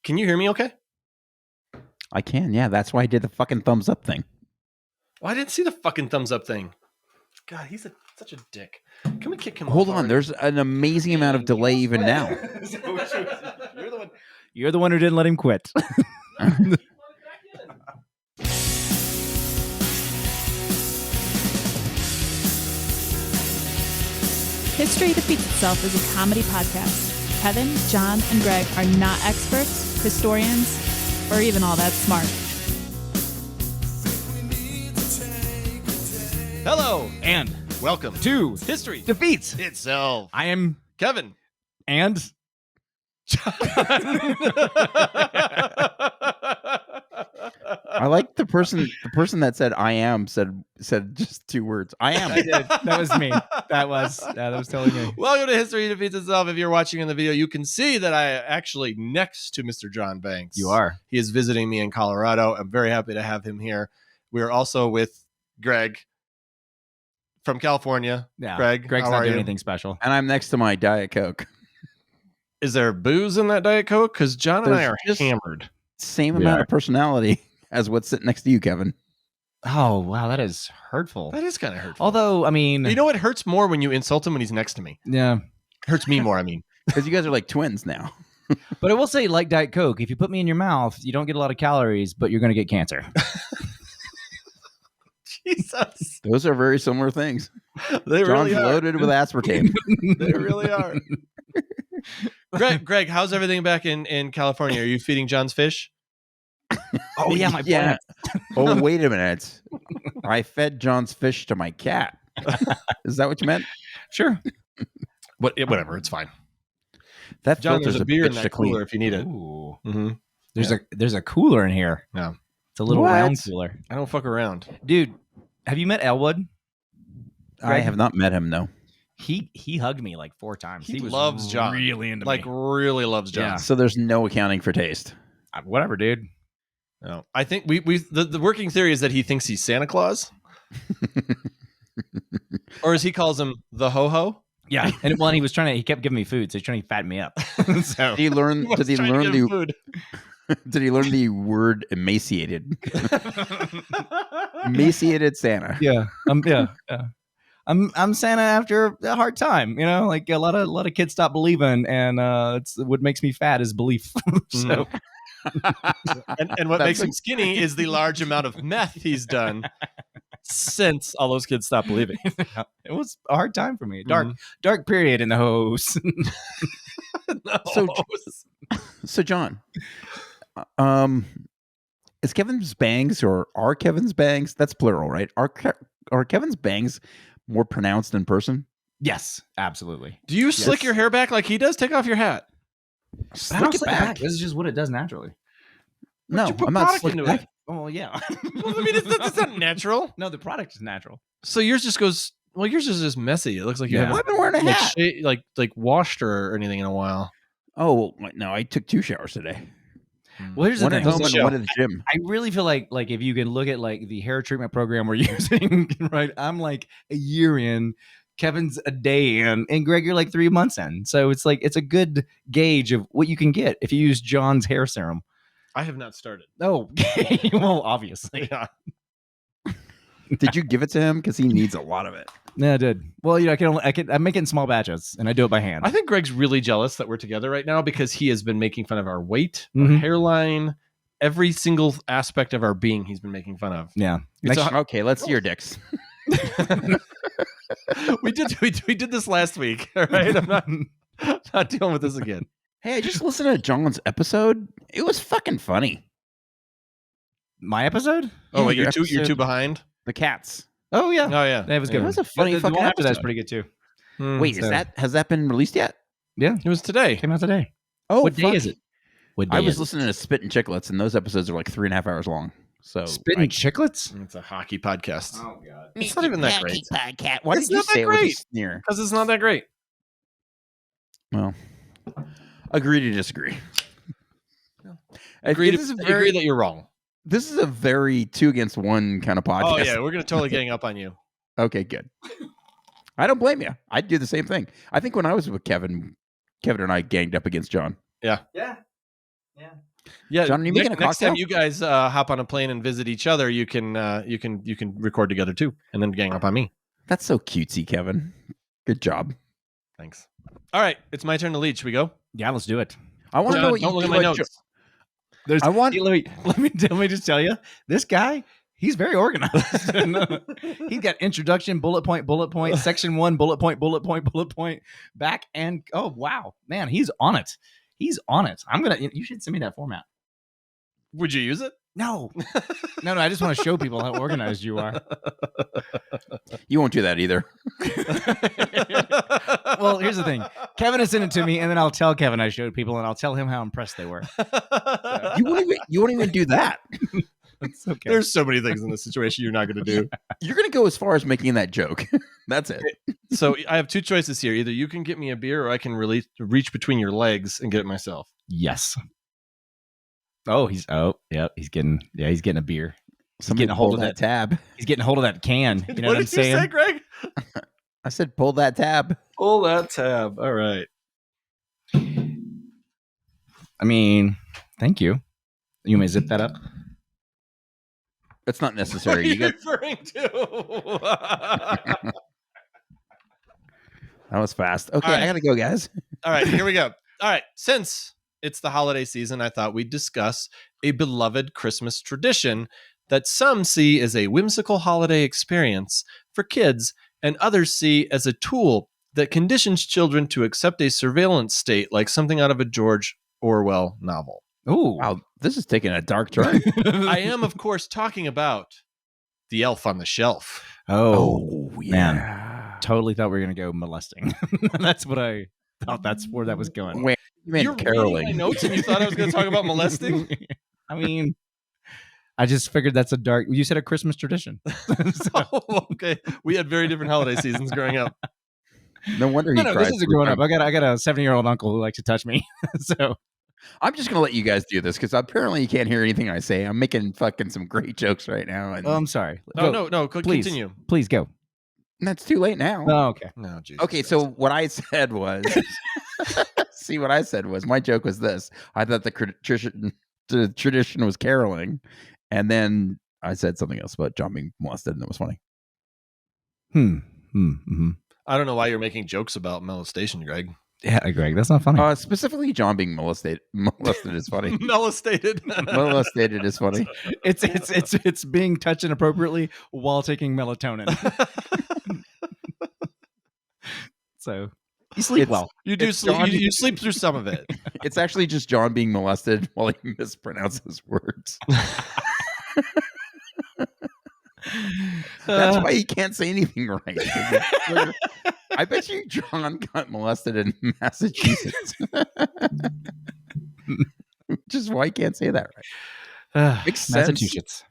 Can you hear me okay? I can, yeah. That's why I did the fucking thumbs up thing. Well, I didn't see the fucking thumbs up thing. God, he's such a dick. Can we kick him off? Hold on, already? there's an amazing amount of delay even now. You're the one who didn't let him quit. History Defeats Itself is a comedy podcast. Kevin, John, and Greg are not experts, historians, or even all that smart. Hello, and Welcome to History Defeats Itself. I am Kevin. and I like the person that said I am said just two words. I am. I did. That was me. That was totally me. Welcome to History Defeats Itself. If you're watching in the video, you can see that I actually next to Mr. John Banks. You are. He is visiting me in Colorado. I'm very happy to have him here. We are also with Greg from California. Yeah. Greg, Greg's how not are doing you? anything special. And I'm next to my Diet Coke. Is there booze in that Diet Coke? Because John and I There's are just- hammered. Same We amount are. of personality as what's sitting next to you, Kevin. Oh wow, that is hurtful. That is kind of hurtful. Although, I mean, You know what hurts more when you insult him when he's next to me? yeah. Hurts me more, I mean. Because you guys are like twins now. But I will say, like Diet Coke, if you put me in your mouth, you don't get a lot of calories, but you're going to get cancer. Jesus. Those are very similar things. They John's really are. loaded with aspartame. They really are. Greg, how's everything back in California? Are you feeding John's fish? Oh yeah, my Yeah. plant. Oh, wait a minute. I fed John's fish to my cat. Is that what you meant? Sure. Whatever, it's fine. That John, filter's there's a beer in bitch that to clean. cooler if you need it. Ooh. Mm-hmm. There's a cooler in here. Yeah. It's a little What? round cooler. I don't fuck around. Dude, have you met Elwood? I Greg? have not met him, no. He hugged me like 4 times. He was loves John. really into Like, me. really loves John. Yeah. So there's no accounting for taste. Whatever, dude. No. I think the working theory is that he thinks he's Santa Claus. Or as he calls him, the ho-ho. Yeah. And he was he kept giving me food, so he's trying to fatten me up. So Did he learn? Did he Trying to learn give the? him food. Did he learn the word emaciated? Emaciated Santa. yeah. Yeah. I'm Santa after a hard time, you know, like a lot of kids stop believing, and it's what makes me fat is belief. So And what That's makes him skinny is the large amount of meth he's done since all those kids stopped believing. it was a hard time for me. Dark period in the hose. No. So John, is Kevin's bangs or are Kevin's bangs? That's plural, right? Are Kevin's bangs more pronounced in person? Yes, absolutely. Do you slick Yes. your hair back like he does? Take off your hat. Slick it back. This is just what it does naturally. No, you put I'm not product slick into back. it. Oh yeah. Well, I mean, it's not natural. No, the product is natural. So yours just goes. Well, yours is just messy. It looks like you Yeah. Well, haven't I've been wearing a like, hat. like washed or anything in a while. Oh no, I took 2 showers today. Well, here's the One at thing. home and show. one at the gym. I really feel like if you can look at like the hair treatment program we're using, right? I'm like a year in, Kevin's a day in, and Greg, you're like 3 months in. So it's like it's a good gauge of what you can get if you use John's hair serum. I have not started. Oh, well, obviously. Yeah. Did you give it to him? Because he needs a lot of it. Yeah, I did. Well, you know, I make it in small batches, and I do it by hand. I think Greg's really jealous that we're together right now because he has been making fun of our weight, our Mhm. hairline, every single aspect of our being. He's been making fun of. Yeah. It's Next- Okay, let's see your dicks. we did this last week. All right, I'm not dealing with this again. Hey, I just listened to John's episode. It was fucking funny. my episode? Oh, Yeah, wait, your you're episode- two behind. The cats. Oh yeah, Oh yeah, that was good. It was a funny the fucking one after that's episode. pretty good too. Wait, so- has that been released yet? Yeah, It was today. came out today. Oh, What day is it? What day I was is it? listening to Spit and Chicklets, and those episodes are like 3.5 hours long. So Spitting chicklets? It's a hockey podcast. Oh god. It's not even that great Podcast. Why It's did you not that say it with a great. sneer? because it's not that great. Well, agree to disagree. Agree This is agree very- that you're wrong. This is a very 2 against 1 kind of podcast. Oh yeah, we're gonna totally gang up on you. Okay, good. I don't blame you. I'd do the same thing. I think when I was with Kevin and I ganged up against John. Yeah. Yeah, John, are you making a next cocktail? time you guys hop on a plane and visit each other, you can record together too, and then gang up on me. That's so cutesy, Kevin. Good job. Thanks. All right, it's my turn to lead. Should we go? Yeah, let's do it. I want to know John, what you don't look do at my at notes. There's, I want- Hey, let me just tell you, this guy, he's very organized. He's got introduction, bullet point, section 1, bullet point, back and oh wow, man, he's on it. He's on it. You should send me that format. Would you use it? No. I just want to show people how organized you are. You won't do that either. Well, here's the thing. Kevin has sent it to me, and then I'll tell Kevin I showed people, and I'll tell him how impressed they were. You won't even do that. It's okay. There's so many things in this situation you're not going to do. You're going to go as far as making that joke. That's it. So I have two choices here. Either you can get me a beer, or I can reach between your legs and get it myself. Yes. He's getting a beer. Somebody getting a hold pull of that tab. He's getting a hold of that can. You know what I'm did you saying? say, Greg? I said pull that tab. Pull that tab. All right. I mean, thank you. You may zip that up. That's not What necessary. are you You got referring to? that was fast. Okay, All right. I gotta go, guys. All right, here we go. All right, since it's the holiday season, I thought we'd discuss a beloved Christmas tradition that some see as a whimsical holiday experience for kids and others see as a tool that conditions children to accept a surveillance state like something out of a George Orwell novel. Ooh. Wow, this is taking a dark turn. I am, of course, talking about The Elf on the Shelf. Oh, yeah. man. Totally thought we were going to go molesting. That's what I thought. That's where that was going. Wait, you meant You're caroling. reading my notes and you thought I was going to talk about molesting? I mean, I just figured that's a dark. You said a Christmas tradition. So- Oh, okay. We had very different holiday seasons growing up. No wonder he no, cries. this isn't growing up. I got a 7-year-old uncle who likes to touch me. So I'm just gonna let you guys do this because apparently you can't hear anything I say. I'm making fucking some great jokes right now, and I'm sorry. Oh, no, Please. continue. Please go. that's too late now. Oh, okay. No, Jesus Okay, Christ. so what I said was, see, what I said was my joke was this. I thought the tradition was caroling, and then I said something else about John being molested, and it was funny. I don't know why you're making jokes about molestation, Greg. Yeah, Greg, that's not funny. Specifically, John being molested is funny. Molestated. Molested is funny. It's being touched inappropriately while taking melatonin. So you sleep well. You do It's sleep. John- You sleep through some of it. It's actually just John being molested while he mispronounces words. That's why he can't say anything right. I bet you John got molested in Massachusetts. Which is why he can't say that right. Makes sense. Massachusetts.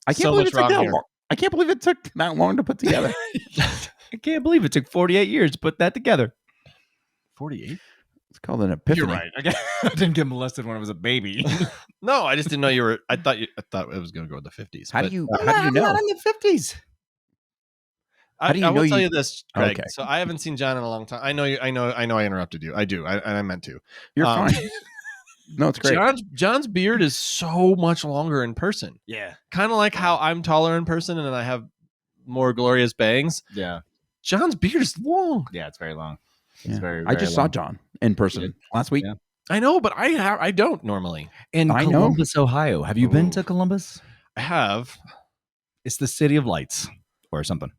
I can't So believe much it took wrong that here. long. I can't believe it took that long to put together. I can't believe it took 48 years to put that together. 48? It's called an epiphany. You're right. I didn't get molested when I was a baby. No, I just didn't know you were. I thought it was going to go with the 50s. How but do you I'm know? not in the 50s. I, how do you I know will tell you- you this, Greg. Okay. So I haven't seen John in a long time. I know you. I know. I interrupted you. I do. And I meant to. You're Um, fine. No, it's great. John's beard is so much longer in person. Yeah. Kind of like how I'm taller in person and I have more glorious bangs. Yeah. John's beard is long. Yeah, it's very long. It's Yeah. very, I just saw long. John in person last week. Yeah. I know, but I don't normally. In I know. Columbus, Ohio. Have you been Ooh. to Columbus? I have. It's the city of lights or something.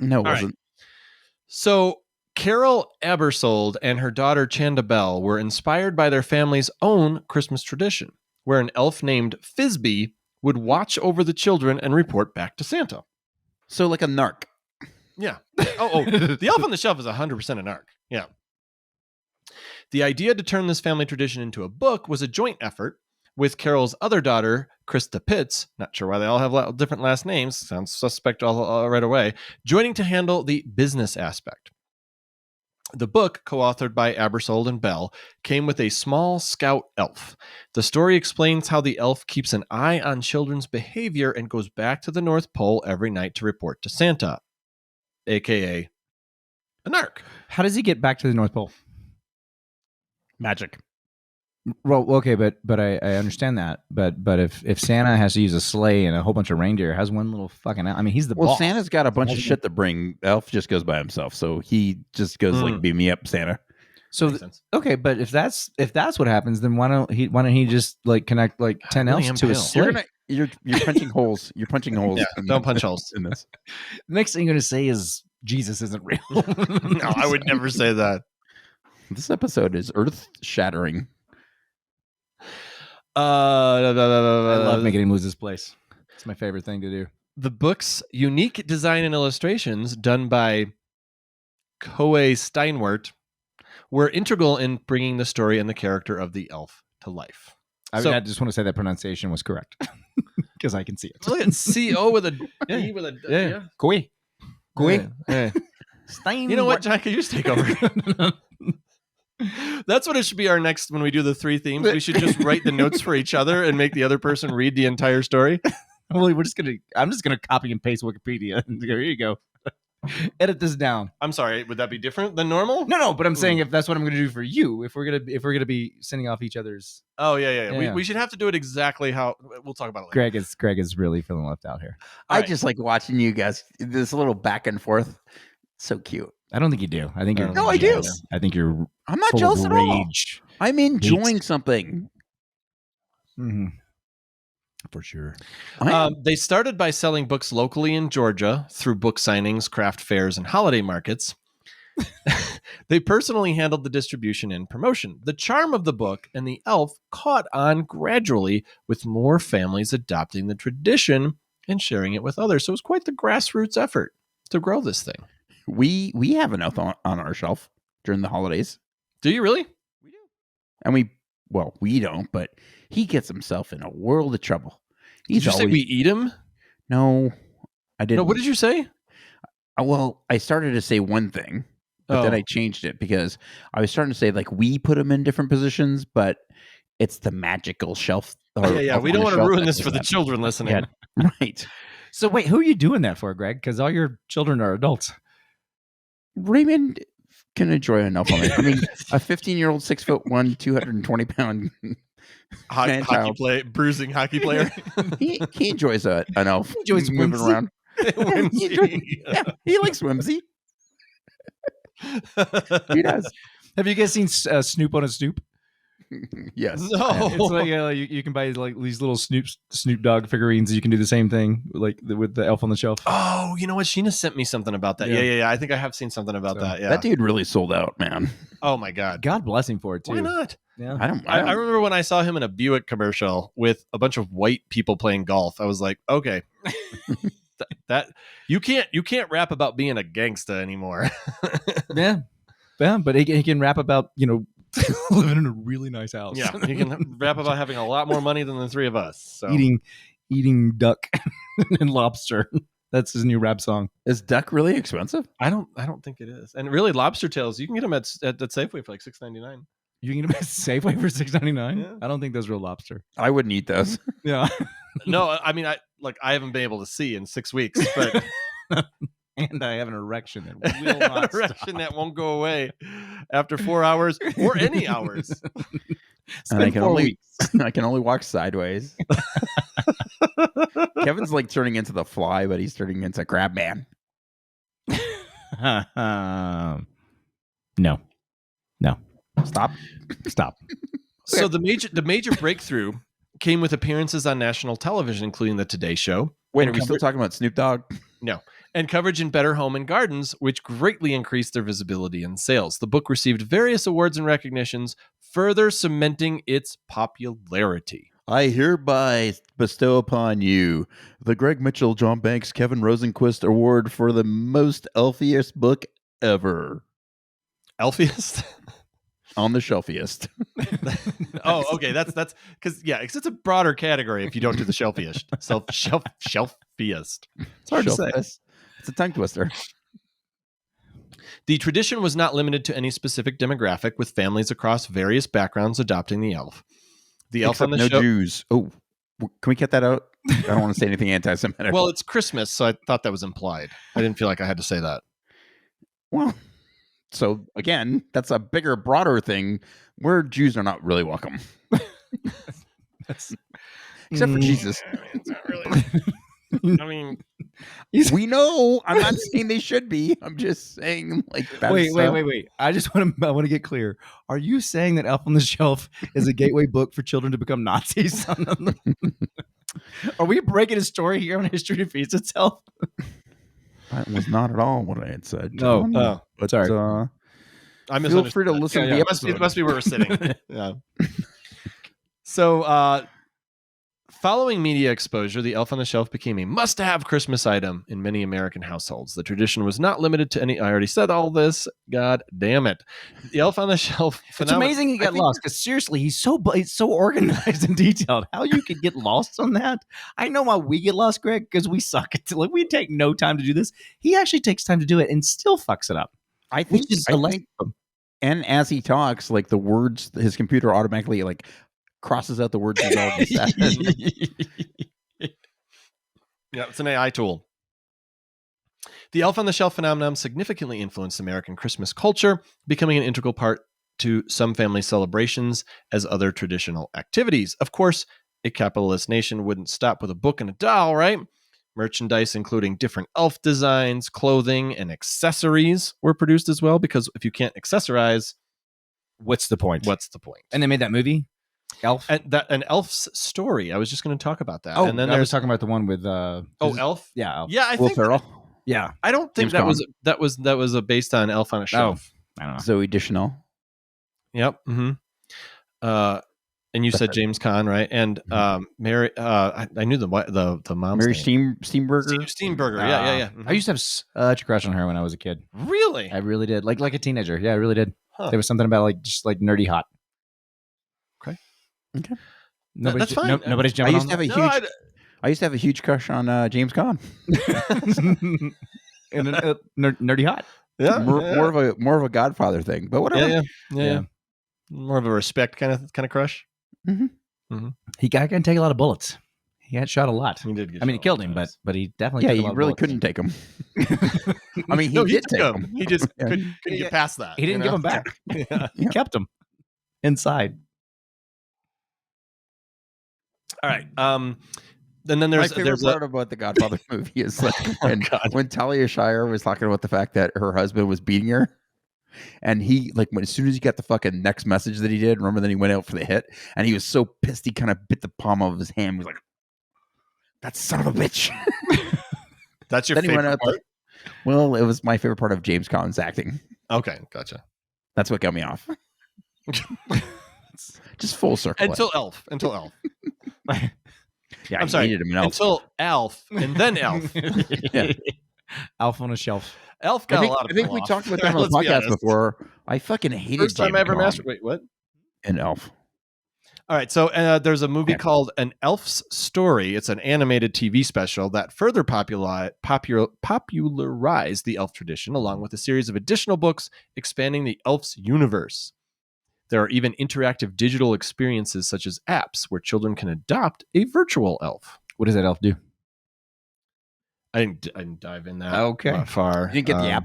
No, it right. wasn't. So Carol Ebersold and her daughter Chanda Bell were inspired by their family's own Christmas tradition, where an elf named Fizby would watch over the children and report back to Santa. So like a narc. Yeah. The Elf on the Shelf is 100% a narc. Yeah. The idea to turn this family tradition into a book was a joint effort with Carol's other daughter, Krista Pitts, not sure why they all have different last names, sounds suspect all right away, joining to handle the business aspect. The book, co-authored by Abersold and Bell, came with a small scout elf. The story explains how the elf keeps an eye on children's behavior and goes back to the North Pole every night to report to Santa, aka a narc. How does he get back to the North Pole? Magic. Well, okay, but I understand that. But if Santa has to use a sleigh and a whole bunch of reindeer, has one little fucking. I mean, he's the Well, boss. Santa's got a bunch of Hasn't shit to bring. Elf just goes by himself, so he just goes like, "Beam me up, Santa." So Makes sense. okay, but if that's what happens, then why don't he just like connect like 10 really elves am to a pale. sleigh? You're punching holes. You're punching holes. Yeah, in don't punch holes. in this. The next thing you're gonna say is Jesus isn't real. No, I would never say that. This episode is earth shattering. I love making him lose his place. It's my favorite thing to do. The book's unique design and illustrations done by Koei Steinwert were integral in bringing the story and the character of the elf to life. I So- just want to say that pronunciation was correct because I can see it. Look at CO with a D Yeah. with a D. Yeah. Koi. Yeah. Stein. You know what, John? Can you just take over? That's what it should be our next when we do the 3 themes. We should just write the notes for each other and make the other person read the entire story. Well, I'm just gonna copy and paste Wikipedia. Here you go. Edit this down. I'm sorry, would that be different than normal? No, but I'm saying if that's what I'm gonna do for you, if we're gonna be sending off each other's. Oh, yeah. Yeah. We should have to do it exactly how we'll talk about it later. Greg is really feeling left out here. I Alright. just like watching you guys. This little back and forth. So cute. I don't think you do. I think you're. No, I do. jealous. I think you're I'm not full jealous of at all. rage. I'm enjoying something. Mhm. For sure. They started by selling books locally in Georgia through book signings, craft fairs, and holiday markets. They personally handled the distribution and promotion. The charm of the book and the elf caught on gradually, with more families adopting the tradition and sharing it with others. So it was quite the grassroots effort to grow this thing. We have an elf on our shelf during the holidays, Do you really? and we don't, but he gets himself in a world of trouble. Did you say we eat him? No, I didn't. No, what did you say? Well, I started to say one thing, but then Oh. I changed it because I was starting to say like we put him in different positions, but it's the magical shelf. Yeah. We don't want to ruin this for the children listening. Yeah. Right. So wait, who are you doing that for, Greg? Because all your children are adults. Raymond can enjoy enough on it. I mean, a 15-year-old, 6'1", 220-pound man-child. Bruising hockey player. He enjoys an elf. He enjoys moving whimsy. around. Yeah, he likes whimsy. He does. Have you guys seen Snoop on a Snoop? Yes. No. It's like you can buy like these little Snoop Dogg figurines. You can do the same thing like with the elf on the shelf. Oh, you know what? Sheena sent me something about that. Yeah. Yeah. I think I have seen something about So, that. Yeah. That dude really sold out, man. Oh my God. God bless him for it too. Why not? Yeah. I remember when I saw him in a Buick commercial with a bunch of white people playing golf. I was like, okay, that you can't rap about being a gangsta anymore. Yeah. But he can rap about living in a really nice house. Yeah, he can rap about having a lot more money than the 3 of us. So eating duck and lobster. That's his new rap song. Is duck really expensive? I don't think it is. And really, lobster tails, you can get them at Safeway for like $6.99. You can get them at Safeway for $6.99. Yeah. I don't think those real lobster. I wouldn't eat those. Yeah. No, I mean, I haven't been able to see in 6 weeks, but And I have an erection that will not erection that won't go away after 4 hours or any hours. And I can 4 only weeks. I can only walk sideways. Kevin's like turning into the Fly, but he's turning into Crab Man. No. Stop. So the major breakthrough came with appearances on national television, including the Today Show. Wait, and are we still talking about Snoop Dogg? and coverage in Better Home and Gardens, which greatly increased their visibility and sales. The book received various awards and recognitions, further cementing its popularity. I hereby bestow upon you the Greg Mitchell, John Banks, Kevin Rosenquist Award for the most elfiest book ever. Elfiest? On the shelfiest. Oh, okay. That's because it's a broader category if you don't do the shelfiest. Shelfiest. It's hard to say. It's a tongue twister. The tradition was not limited to any specific demographic, with families across various backgrounds adopting the elf. The elf on the no show. Jews. Oh, can we cut that out? I don't want to say anything anti-Semitic. Well, it's Christmas, so I thought that was implied. I didn't feel like I had to say that. Well, So again, that's a bigger, broader thing where Jews are not really welcome, That's except for Jesus. It's not really. I mean, We know. I'm not saying they should be. I'm just saying, like, that's, wait. I want to get clear. Are you saying that Elf on the Shelf is a gateway book for children to become Nazis? Are we breaking a story here on History Defeats Itself? That was not at all what I had said. No. John. Oh, But, sorry. I feel free to misunderstood that. listen to Yeah, the yeah. episode. It must be where we're sitting. Yeah. So, following media exposure, the Elf on the Shelf became a must-have Christmas item in many American households. The tradition was not limited to any. I already said all this. God damn it! The Elf on the Shelf. It's amazing he got lost because seriously, he's so organized and detailed. How you could get lost on that? I know why we get lost, Greg, because we suck at like we take no time to do this. He actually takes time to do it and still fucks it up. I think, Which is I a lesson. think, and as he talks, like the words, his computer automatically like crosses out the words he's already said. Yeah, it's an AI tool. The Elf on the Shelf phenomenon significantly influenced American Christmas culture, becoming an integral part to some family celebrations as other traditional activities. Of course, a capitalist nation wouldn't stop with a book and a doll, right? Merchandise, including different elf designs, clothing, and accessories, were produced as well, because if you can't accessorize, What's the point? what's the point? And they made that movie, Elf. And an elf's story. I was just going to talk about that. Oh, and then I was there's talking about the one with Elf. yeah, Elf. Yeah, I Will think Ferrell, Yeah. I don't think James that was based on Elf on a Shelf. I don't know. Zoe Deschanel. Yep. Mm-hmm. And you said James Caan, right? And Mary. I knew the mom's Mary name. Steenburgen. Steenburgen. Yeah. I used to have such a crush on her when I was a kid. Really? I really did. Like a teenager. Yeah, I really did. Huh. There was something about like just like nerdy hot. Okay. Nobody's, That's fine. Nobody's I jumping used to on have a No, huge. I used to have a huge crush on James Caan. and nerdy hot. yeah, More of a Godfather thing, but whatever. yeah. More of a respect kind of crush. He can take a lot of bullets. He got shot a lot. He did. Get I mean, he shot killed a him, lot. but he definitely Yeah, took a you lot of really bullets. couldn't take him. I mean, he No, did took take him. him. He just Yeah. couldn't get past that. He didn't give him back. Yeah. He kept him inside. All right. And then My there's favorite part about the Godfather movie is like when Talia Shire was talking about the fact that her husband was beating her, and he like as soon as he got the fucking next message that he did, remember, then he went out for the hit, and he was so pissed he kind of bit the palm of his hand. He was like, "That son of a bitch." That's your Then he went favorite out. part? Well, it was my favorite part of James Caan's acting. Okay, gotcha. That's what got me off. Just full circle. Until Elf. Yeah, I'm I sorry. hated him in Elf. Until Alf, and then Elf. Yeah. Elf on a Shelf. Elf I got think, a lot of I think pull we off. talked about that on the Let's be podcast honest. before. I fucking hated First time James I ever Caan mastered. Wait, what? in Elf. All right, so there's a movie called An Elf's Story. It's an animated TV special that further popularized the elf tradition, along with a series of additional books expanding the elf's universe. There are even interactive digital experiences such as apps where children can adopt a virtual elf. What does that elf do? I didn't dive in that Okay. far. You didn't get the app.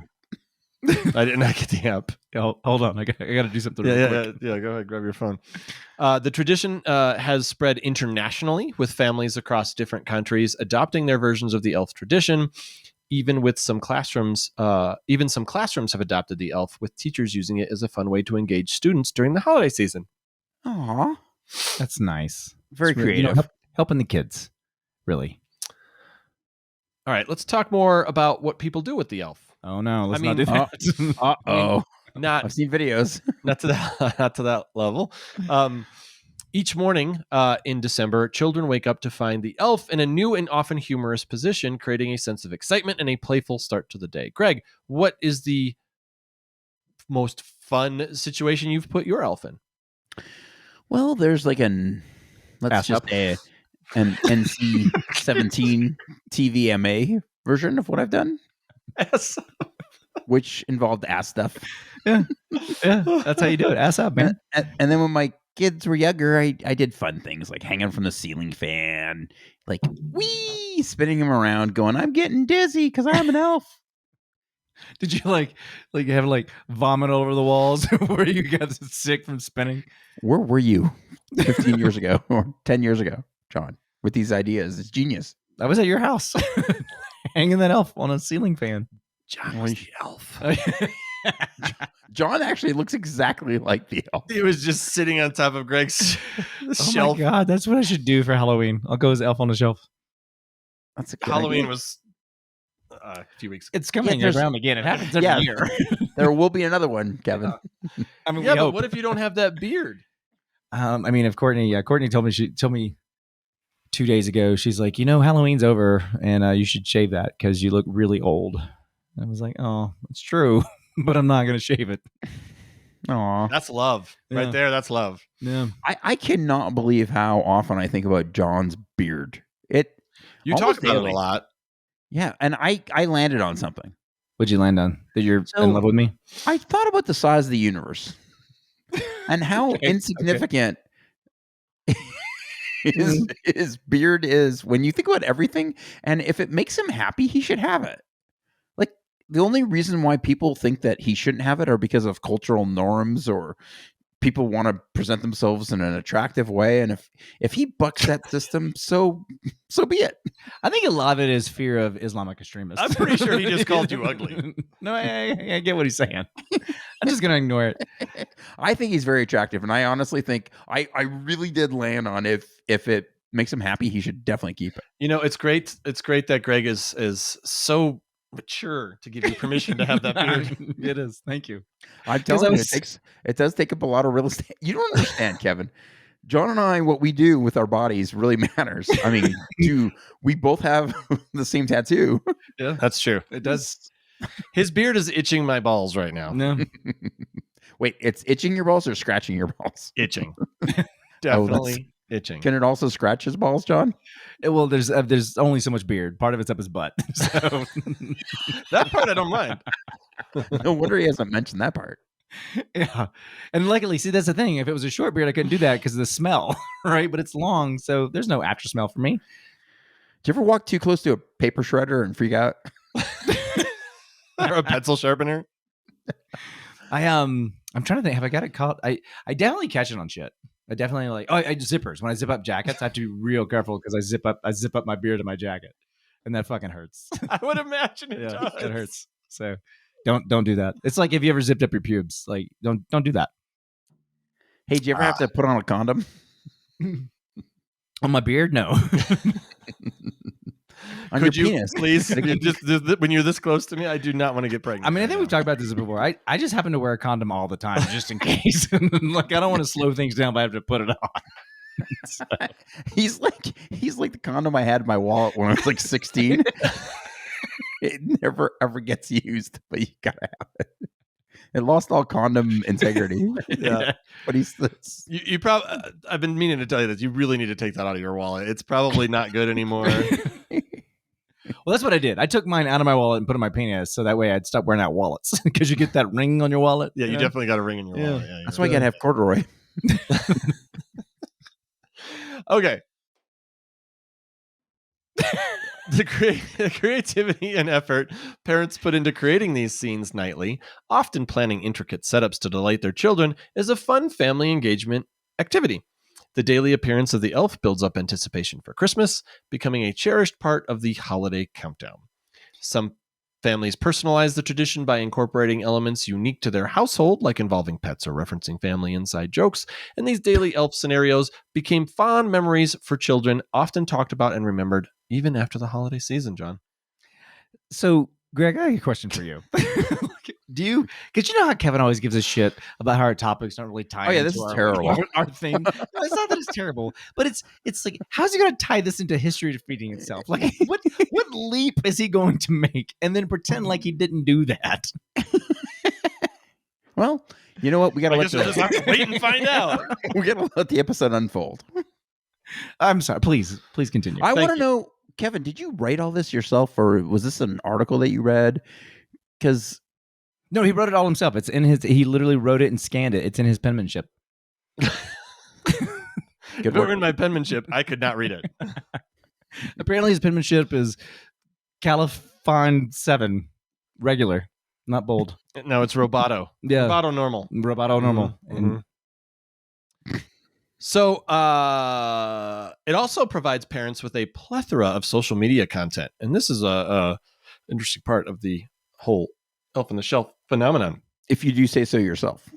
I did not get the app. Hold on. I got to do something real quick. Yeah. Go ahead, grab your phone. The tradition has spread internationally, with families across different countries adopting their versions of the elf tradition. Even some classrooms have adopted the elf, with teachers using it as a fun way to engage students during the holiday season. Aw. That's nice. Very It's really, creative. helping the kids. Really. All right, let's talk more about what people do with the elf. Oh no, let's I not mean, do that. Uh-oh. Not I've seen videos. not to that level. Each morning in December, children wake up to find the elf in a new and often humorous position, creating a sense of excitement and a playful start to the day. Greg, what is the most fun situation you've put your elf in? Well, there's like an NC-17 TVMA version of what I've done, Yes. which involved ass stuff. Yeah, that's how you do it. Ass up, man. And then when my kids were younger, I did fun things like hanging from the ceiling fan, like spinning him around, going, "I'm getting dizzy because I'm an elf." Did you like have like vomit all over the walls where you got sick from spinning? Where were you 15 years ago or 10 years ago, John, with these ideas? It's genius. I was at your house hanging that elf on a ceiling fan. John was the elf. John actually looks exactly like the elf. He was just sitting on top of Greg's Oh shelf. my god, that's what I should do for Halloween. I'll go as elf on the shelf. That's a good Halloween idea. was a few weeks ago. It's coming there's- around again. It happens every Yeah. year. There will be another one, Kevin. I mean, Yeah, we but hope. what if you don't have that beard? I mean, if Courtney told me 2 days ago, she's like, Halloween's over and you should shave that because you look really old. I was like, oh, it's true, but I'm not going to shave it. Aw. That's love. Yeah. Right there, that's love. Yeah. I cannot believe how often I think about John's beard. You Almost talk about it daily. a lot. Yeah, and I landed on something. What'd you land on? That you're So- in love with me? I thought about the size of the universe and how Okay, insignificant his beard is when you think about everything. And if it makes him happy, he should have it. Like the only reason why people think that he shouldn't have it are because of cultural norms or people want to present themselves in an attractive way. And if he bucks that system, so be it. I think a lot of it is fear of Islamic extremists. I'm pretty sure he just called you ugly. No, I get what he's saying. I'm just going to ignore it. I think he's very attractive, and I honestly think I really did land on if it makes him happy, he should definitely keep it. You know, it's great. It's great that Greg is so mature to give you permission to have that beard. It is. Thank you. I'm 'Cause telling I you, was- it does take up a lot of real estate. You don't understand, Kevin. John and I, what we do with our bodies really matters. I mean, we both have the same tattoo. Yeah, That's true. it does. His beard is itching my balls right now. No. Wait, it's itching your balls or scratching your balls? Itching. Definitely itching. Can it also scratch his balls, John? Well, there's only so much beard. Part of it's up his butt. So That part I don't mind. No wonder he hasn't mentioned that part. yeah. And luckily, see, that's the thing. If it was a short beard, I couldn't do that because of the smell, right? But it's long, so there's no after smell for me. Do you ever walk too close to a paper shredder and freak out? Or a pencil sharpener. I'm trying to think. Have I got it caught? I definitely catch it on shit. I definitely I zippers. When I zip up jackets, I have to be real careful because I zip up my beard in my jacket, and that fucking hurts. I would imagine it Yeah, does. it hurts. So don't do that. It's like if you ever zipped up your pubes, like don't do that. Hey, do you ever have to put on a condom? On my beard, no. On Could your you penis? please? When you're this close to me, I do not want to get pregnant. I mean, I right think now. we've talked about this before. I just happen to wear a condom all the time just in case. Like I don't want to slow things down by having to put it on. He's like the condom I had in my wallet when I was like 16. It never ever gets used, but you gotta have it. It lost all condom integrity. Yeah. But he's this. You probably. I've been meaning to tell you this. You really need to take that out of your wallet. It's probably not good anymore. Well, that's what I did. I took mine out of my wallet and put it in my penis, so that way I'd stop wearing out wallets because you get that ring on your wallet. Yeah, you know? definitely got a ring in your Yeah. wallet. Yeah, That's you're why you gotta have corduroy. right. Okay. The creativity and effort parents put into creating these scenes nightly, often planning intricate setups to delight their children, is a fun family engagement activity. The daily appearance of the elf builds up anticipation for Christmas, becoming a cherished part of the holiday countdown. Some families personalize the tradition by incorporating elements unique to their household, like involving pets or referencing family inside jokes, and these daily elf scenarios became fond memories for children, often talked about and remembered even after the holiday season, John. So, Greg, I have a question for you. Do you? Because you know how Kevin always gives us shit about how our topics don't really tie. Oh, yeah, into this is our, terrible. Our thing. No, it's not that it's terrible, but it's like, how's he going to tie this into history repeating itself? Like, what leap is he going to make, and then pretend like he didn't do that? Well, you know what? We gotta I let guess we'll just have to wait and find out. we gotta let the episode unfold. I'm sorry. Please continue. I Thank want to you. know, Kevin, did you write all this yourself, or was this an article that you read? Because No, he wrote it all himself. It's in his. He literally wrote it and scanned it. It's in his penmanship. If it were in my penmanship, I could not read it. Apparently, his penmanship is Califine 7 regular. not bold. No, it's Roboto. Yeah. Roboto normal. Roboto normal. Mhm, And mhm. So it also provides parents with a plethora of social media content. And this is a interesting part of the whole elf on the shelf phenomenon. If you do say so yourself.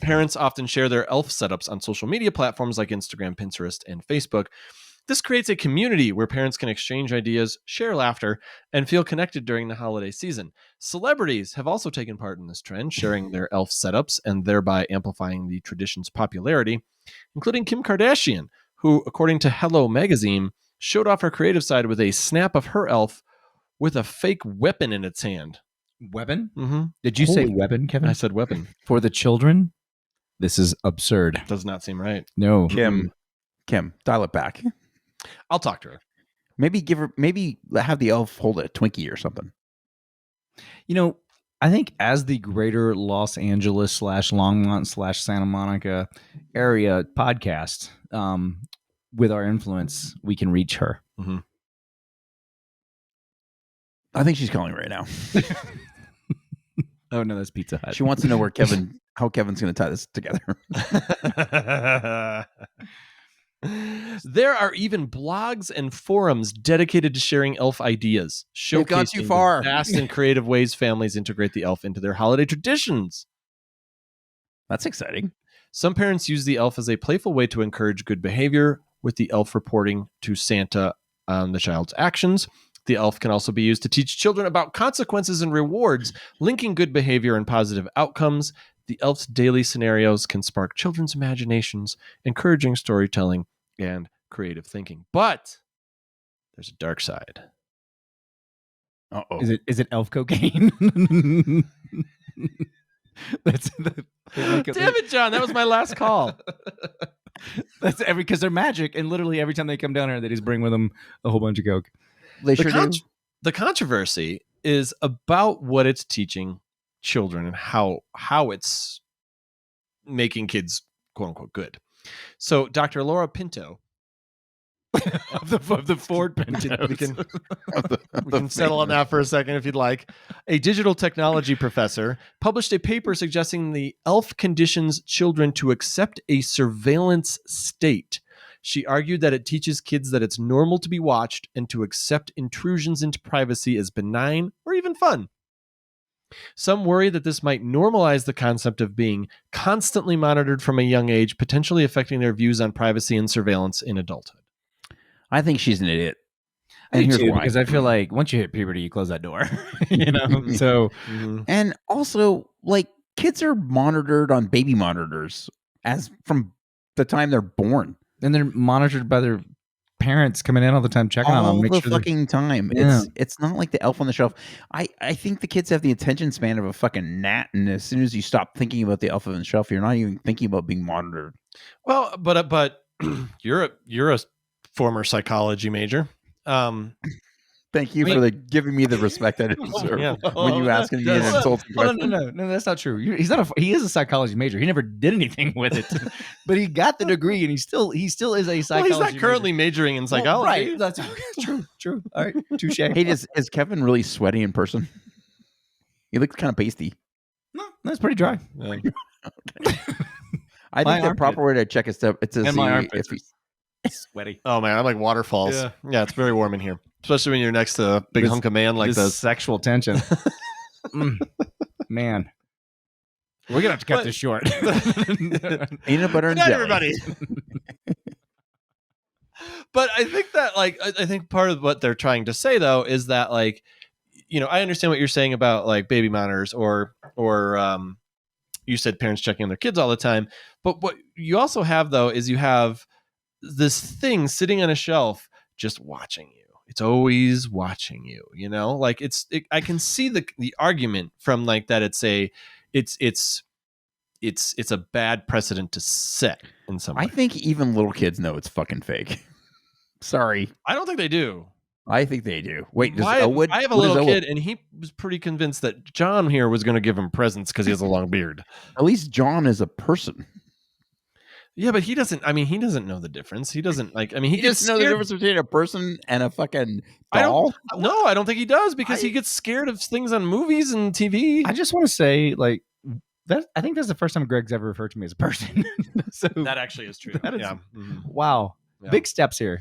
Parents often share their elf setups on social media platforms like Instagram, Pinterest, and Facebook. This creates a community where parents can exchange ideas, share laughter, and feel connected during the holiday season. Celebrities have also taken part in this trend, sharing their elf setups and thereby amplifying the tradition's popularity, including Kim Kardashian, who, according to Hello Magazine, showed off her creative side with a snap of her elf with a fake weapon in its hand. weapon? Mm-hmm. Did you say Holy- weapon, Kevin? I said weapon. For the children? This is absurd. Does not seem right. No. Kim, dial it back. I'll talk to her. Maybe have the elf hold a Twinkie or something. You know, I think as the greater Los Angeles / Longmont / Santa Monica area podcast, with our influence, we can reach her. Mm-hmm. I think she's calling right now. Oh no, that's Pizza Hut. She wants to know how Kevin's going to tie this together. There are even blogs and forums dedicated to sharing elf ideas, They've gone too showcasing far. the vast and creative ways families integrate the elf into their holiday traditions. That's exciting. Some parents use the elf as a playful way to encourage good behavior, with the elf reporting to Santa on the child's actions. The elf can also be used to teach children about consequences and rewards, linking good behavior and positive outcomes. The elf's daily scenarios can spark children's imaginations, encouraging storytelling and creative thinking. But there's a dark side. Uh-oh. Is it elf cocaine? That's Damn it, John. That was my last call. That's because they're magic, and literally every time they come down here, they just bring with them a whole bunch of coke. They sure do. The controversy is about what it's teaching children and how it's making kids quote unquote good. So Dr. Laura Pinto of the Ford Pintos. we can settle on that for a second if you'd like. A digital technology professor published a paper suggesting the elf conditions children to accept a surveillance state. She argued that it teaches kids that it's normal to be watched and to accept intrusions into privacy as benign or even fun. Some worry that this might normalize the concept of being constantly monitored from a young age, potentially affecting their views on privacy and surveillance in adulthood. I think she's an idiot. And here's why. because I feel like once you hit puberty, you close that door. You know, so And also, like, kids are monitored on baby monitors as from the time they're born. and they're monitored by their parents coming in all the time, checking on All them, make the sure they're- fucking time. Yeah. It's not like the elf on the shelf. I think the kids have the attention span of a fucking gnat, and as soon as you stop thinking about the elf on the shelf, you're not even thinking about being monitored. Well, but you're a former psychology major. Thank you for giving me the respect I deserve Yeah. when you asking me an insulting Oh, question. no, that's not true. He is a psychology major. He never did anything with it, but he got the degree, and he still is a Well, psychology. he's not currently majoring in psychology. Right? That's true. All right, touche. Hey, is Kevin really sweaty in person? He looks kind of pasty. No, that's pretty dry. Yeah. I My think the proper way to check a step it's to And my see armpits if he, are sweaty. Oh man, I'm like waterfalls. Yeah. Yeah, it's very warm in here, especially when you're next to a big This- hunk of man like This this. sexual tension. Man, we're gonna have to cut But- this short. peanut butter Good and night, jelly. everybody. But I think that I think part of what they're trying to say though is that I understand what you're saying about like baby monitors or you said parents checking on their kids all the time, but what you also have though is you have this thing sitting on a shelf just watching you. It's always watching you, like I can see the argument from like that. It's a bad precedent to set in some way. I think even little kids know it's fucking fake. Sorry. I don't think they do. I think they do. Wait, does I have Elwood? a what does little Elwood- kid, and he was pretty convinced that John here was going to give him presents because he has a long beard. At least John is a person. Yeah, but he doesn't. I mean, he doesn't know the difference. He doesn't like. I mean, he You gets just know the scared. difference between a person and a fucking I doll. don't. No, I don't think he does because I- he gets scared of things on movies and TV. I just want to say, like, that I think that's the first time Greg's ever referred to me as a person. So That actually is true. That is- Yeah. Mhm. wow, Yeah. big steps here.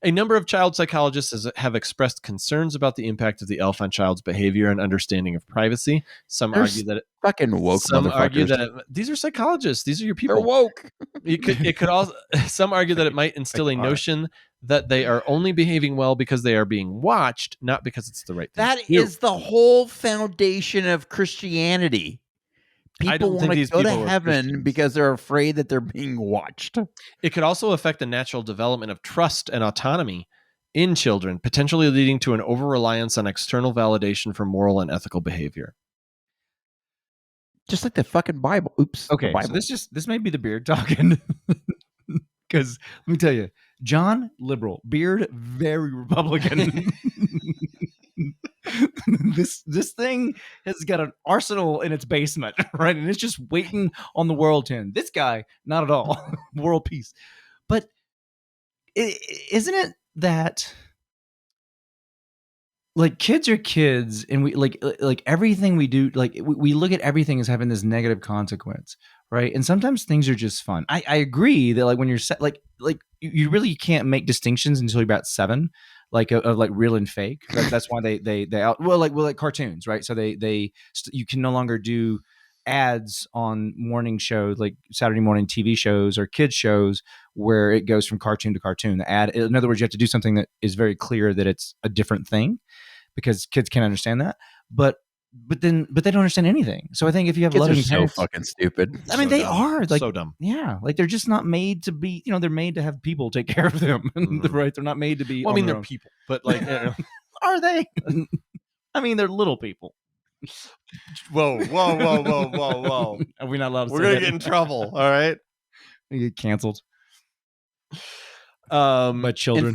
A number of child psychologists have expressed concerns about the impact of the elf on child's behavior and understanding of privacy. Some There's argue that it, Fucking woke some argue motherfuckers. that these are psychologists. These are your They're people. woke. It could also. Some argue that it might instill a are. notion that they are only behaving well because they are being watched, not because it's the right thing. That to do. is the whole foundation of Christianity. I People don't think want to these go to people are heaven Christians. because they're afraid that they're being watched. It could also affect the natural development of trust and autonomy in children, potentially leading to an over-reliance on external validation for moral and ethical behavior. Just like the fucking Bible. Oops. the Okay, Bible. so this may be the beard talking. Because let me tell you, John, liberal, beard, very Republican. this thing has got an arsenal in its basement, right? And it's just waiting on the world to end. This guy, not at all. World peace. But isn't it that like kids are kids, and we like everything we do, like we look at everything as having this negative consequence, right? And sometimes things are just fun. I agree that like when you're like you really can't make distinctions until you're about 7, like of like real and fake. That's why they out like cartoons, right? So you can no longer do ads on morning shows like Saturday morning TV shows or kids shows where it goes from cartoon to cartoon. The ad, in other words, you have to do something that is very clear that it's a different thing because kids can't understand that. But they don't understand anything. So I think if you have Kids are loving so parents, fucking stupid. I mean, So they dumb. are like So dumb. yeah, like they're just not made to be. They're made to have people take care of them, Mhm. right? They're not made to be. Well, I on mean, their they're own. people, but like, Are they? I mean, they're little people. whoa. Are we not allowed to We're say gonna that? get in trouble. All right. We get canceled But by children.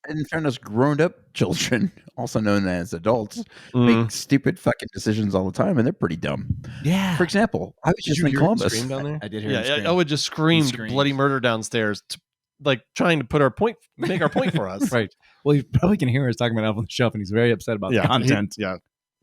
In fairness, grown-up children, also known as adults, Mm. make stupid fucking decisions all the time, and they're pretty dumb. Yeah. For example, I was Did just you in hear him Columbus. scream down there? I did hear him scream. I would just scream screamed. bloody murder downstairs, like trying to put make our point for us. Right. Well, you probably can hear us talking about Elf on the Shelf, and he's very upset about the content.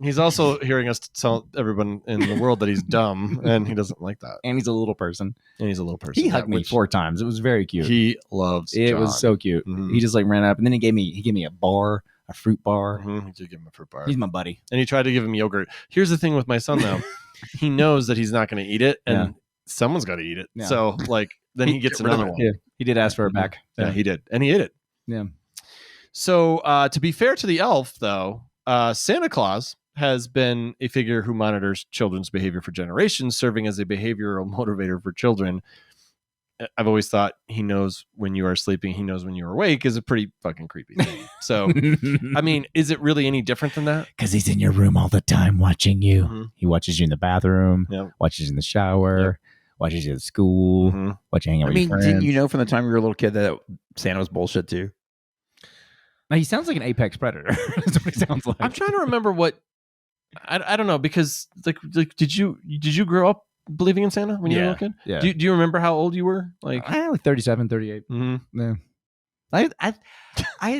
He's also hearing us tell everyone in the world that he's dumb, and he doesn't like that. And he's a little person. And he's a little person. He hugged me which 4 times. It was very cute. He loves. It John. was so cute. Mhm. He just like ran up, and then he gave me a bar, a fruit bar. Mhm, he did give him a fruit bar, He's my buddy. and he tried to give him yogurt. Here's the thing with my son, though. He knows that he's not going to eat it, and someone's got to eat it. Yeah. So, like, then he gets Get rid of another it. one. Yeah, he did ask for it back. Yeah, he did, and he ate it. Yeah. So, to be fair to the elf, though, Santa Claus has been a figure who monitors children's behavior for generations, serving as a behavioral motivator for children. I've always thought he knows when you are sleeping, he knows when you're awake is a pretty fucking creepy thing. So, I mean, is it really any different than that? Because he's in your room all the time watching you. Mhm. He watches you in the bathroom, Yep. watches you in the shower, watches you at school, Mhm. watches you hang out I with mean, your didn't friends. you know from the time you were a little kid that Santa was bullshit too? Now, he sounds like an apex predator. That's what he sounds like. I'm trying to remember what I don't know, because like did you grow up believing in Santa when you were a little kid? Yeah. Do you remember how old you were? Like, Like 37, 38. mhm. Yeah. I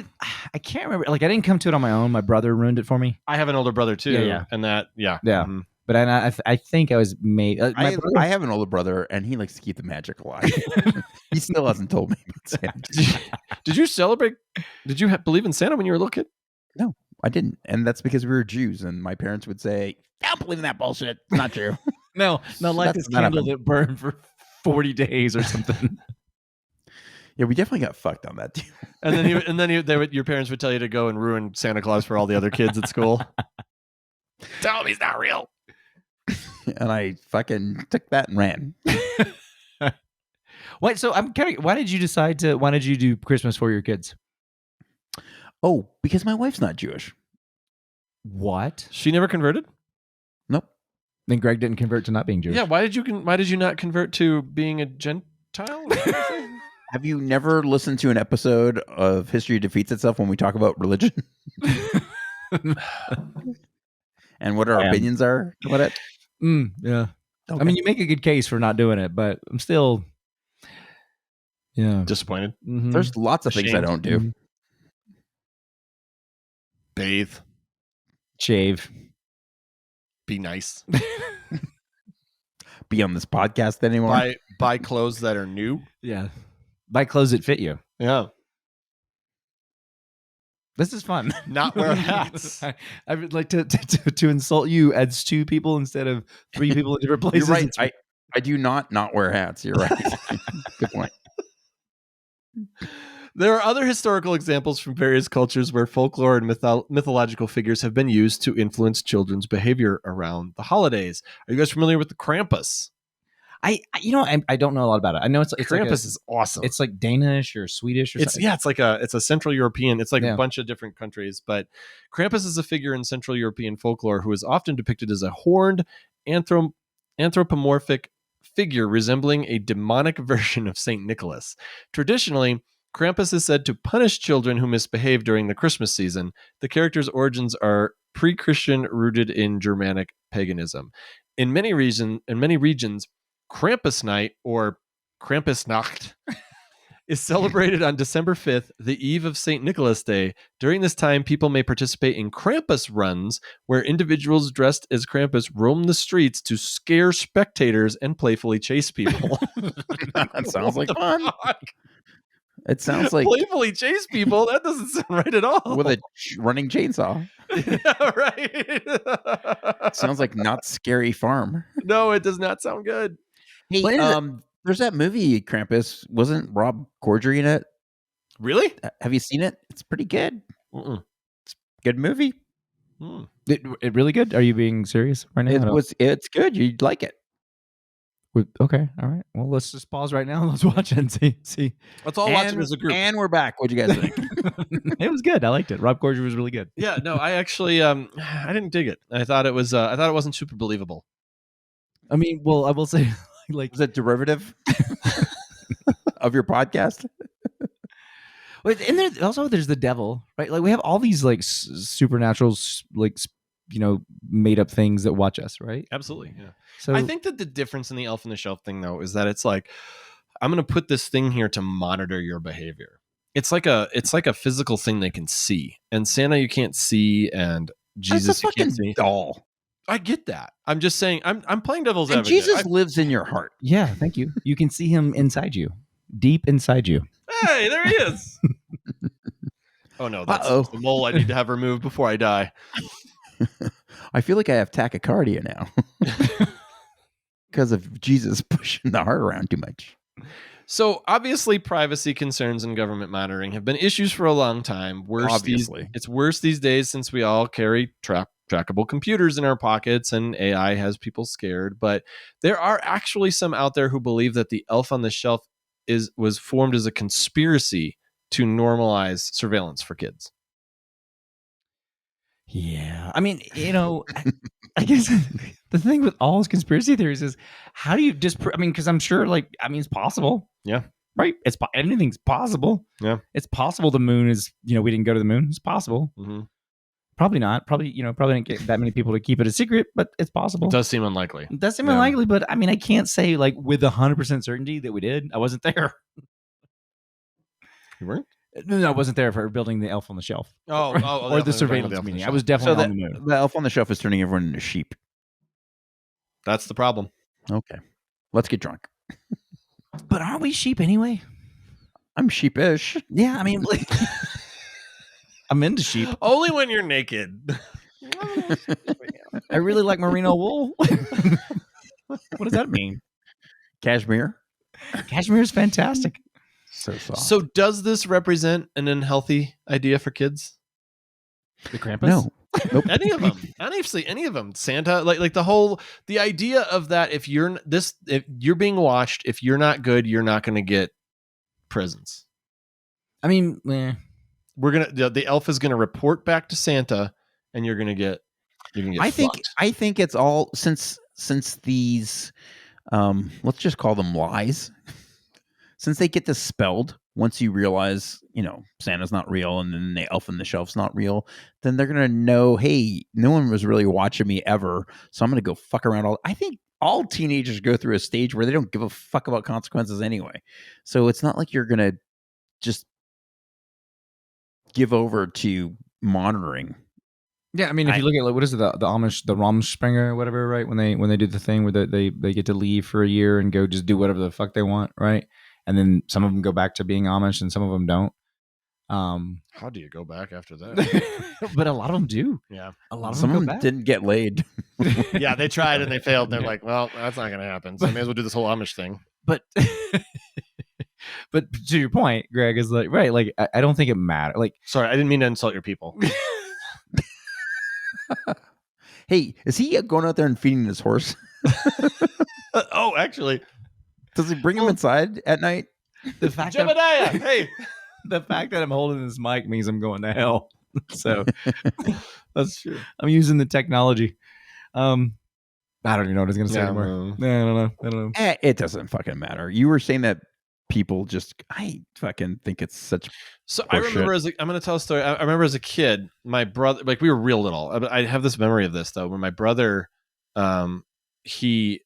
can't remember. Like, I didn't come to it on my own. My brother ruined it for me. I have an older brother too, Yeah. and that Yeah. mhm. But I think I was made. I have an older brother, and he likes to keep the magic alive. He still hasn't told me about Santa. Did you celebrate? Did you believe in Santa when you were a little kid? I didn't, and that's because we were Jews, and my parents would say, "Don't believe in that bullshit. It's not true." no, like That's this not candle happened. that burned for 40 days or something. Yeah, we definitely got fucked on that deal. And then your parents would tell you to go and ruin Santa Claus for all the other kids at school. Tell him he's not real. And I fucking took that and ran. Wait, so I'm curious. Why did you do Christmas for your kids? Oh, because my wife's not Jewish. What? She never converted. Nope. Then Greg didn't convert to not being Jewish. Yeah. Why did you not convert to being a Gentile? Have you never listened to an episode of History Defeats Itself when we talk about religion and what our opinions are about it? Yeah. Okay. I mean, you make a good case for not doing it, but I'm still Yeah. Disappointed. Mhm. There's lots of things I Ashamed. don't do. Mhm. Bathe. Shave. Be nice. Be on this podcast anymore. Buy clothes that are new. Yeah. Buy clothes that fit you. Yeah. This is fun. Not wear hats. I would like to insult you as 2 people instead of 3 people in different places. You're right. It's- I do not wear hats. You're right. Good point. There are other historical examples from various cultures where folklore and mythological figures have been used to influence children's behavior around the holidays. Are you guys familiar with the Krampus? I don't know a lot about it. I know it's Krampus like is awesome. it's like Danish or Swedish or something. It's a Central European. It's like Yeah. a bunch of different countries, but Krampus is a figure in Central European folklore who is often depicted as a horned anthropomorphic figure resembling a demonic version of Saint Nicholas. Traditionally, Krampus is said to punish children who misbehave during the Christmas season. The character's origins are pre-Christian, rooted in Germanic paganism. In many regions, Krampus Night or Krampusnacht is celebrated on December 5th, the eve of St. Nicholas Day. During this time, people may participate in Krampus runs, where individuals dressed as Krampus roam the streets to scare spectators and playfully chase people. That sounds like fun. Fuck? It sounds like Playfully chase people? That doesn't sound right at all. with a running chainsaw. Yeah, right. Sounds like Not Scary Farm. No, it does not sound good. Hey, What is it? there's that movie Krampus. Wasn't Rob Corddry in it? Really? Have you seen it? It's pretty good. Mm-mm. Good movie. Mm. It really good? Are you being serious right now? It's good. You'd like it. Okay, all right. Well, let's just pause right now and let's watch it and see. Let's all watch it as a group. And we're back. What'd you guys think? It was good. I liked it. Rob Corddry was really good. Yeah, no, I actually I didn't dig it. I thought it wasn't super believable. I mean, well, I will say, like, Was it derivative of your podcast? and there's the devil, right? Like, we have all these like supernatural, made up things that watch us, right? Absolutely. Yeah. So I think that the difference in the elf on the shelf thing though is that it's like I'm going to put this thing here to monitor your behavior. It's like a physical thing they can see. And Santa you can't see and Jesus That's a you can't fucking see. doll. I get that. I'm just saying I'm playing devil's And advocate. Jesus lives in your heart. yeah, thank you. You can see him inside you, deep inside you. Hey, there he is. Oh no, that's Uh-oh. the mole I need to have removed before I die. I feel like I have tachycardia now because of Jesus pushing the heart around too much. So obviously, privacy concerns and government monitoring have been issues for a long time. It's worse these days since we all carry trackable computers in our pockets and AI has people scared. But there are actually some out there who believe that the elf on the shelf was formed as a conspiracy to normalize surveillance for kids. Yeah. I mean, I guess the thing with all these conspiracy theories is how do you because I'm sure, it's possible. Yeah. Right? Anything's possible. Yeah. It's possible the moon is, we didn't go to the moon. It's possible. Mm-hmm. Probably not. Probably didn't get that many people to keep it a secret, but it's possible. It does seem unlikely. It does seem unlikely, but I mean, I can't say with 100% certainty that we did. I wasn't there. You weren't? No, I wasn't there for building the elf on the shelf. Oh, or the surveillance meeting. I was definitely on the moon. The elf on the shelf is turning everyone into sheep. That's the problem. Okay. Let's get drunk. But aren't we sheep anyway? I'm sheepish. Yeah, I mean, I'm into sheep. Only when you're naked. I really like merino wool. What does that mean? Cashmere. Cashmere is fantastic. So soft. So does this represent an unhealthy idea for kids? The Krampus? No. Nope. Any of them? Honestly, any of them. Santa, like the idea of that. If you're being watched, if you're not good, you're not going to get presents. I mean, The elf is going to report back to Santa, and you're going to get. I think it's all since these, let's just call them lies. Since they get dispelled once you realize, Santa's not real and then the elf on the shelf's not real, then they're going to know, hey, no one was really watching me ever. So I'm going to go fuck around I think all teenagers go through a stage where they don't give a fuck about consequences anyway. So it's not like you're gonna just give over to monitoring. Yeah, I mean, if you look at like, what is it, the Amish, the Romspringer or whatever, right? When they do the thing where they get to leave for a year and go just do whatever the fuck they want, right? And then some of them go back to being Amish and some of them don't. How do you go back after that? But a lot of them do. Yeah. A lot of Some them of go them back. didn't get laid. Yeah, they tried and they failed. They're Yeah. like, well, that's not going to happen. So I may as well do this whole Amish thing. But but to your point, Greg, is like, right, like I don't think it matters. Like, Sorry, I didn't mean to insult your people. Hey, is he going out there and feeding his horse? Oh, actually, Does he bring him inside at night? the fact that Jebediah, hey. the fact that I'm holding this mic means I'm going to hell. So That's true. I'm using the technology. I don't even know what I was going to say Yeah, anymore. no. No, I don't know. It doesn't fucking matter. You were saying that people just, I fucking think it's such. So I remember I'm going to tell a story. I remember as a kid, my brother, like we were real little. I have this memory of this though, when my brother, he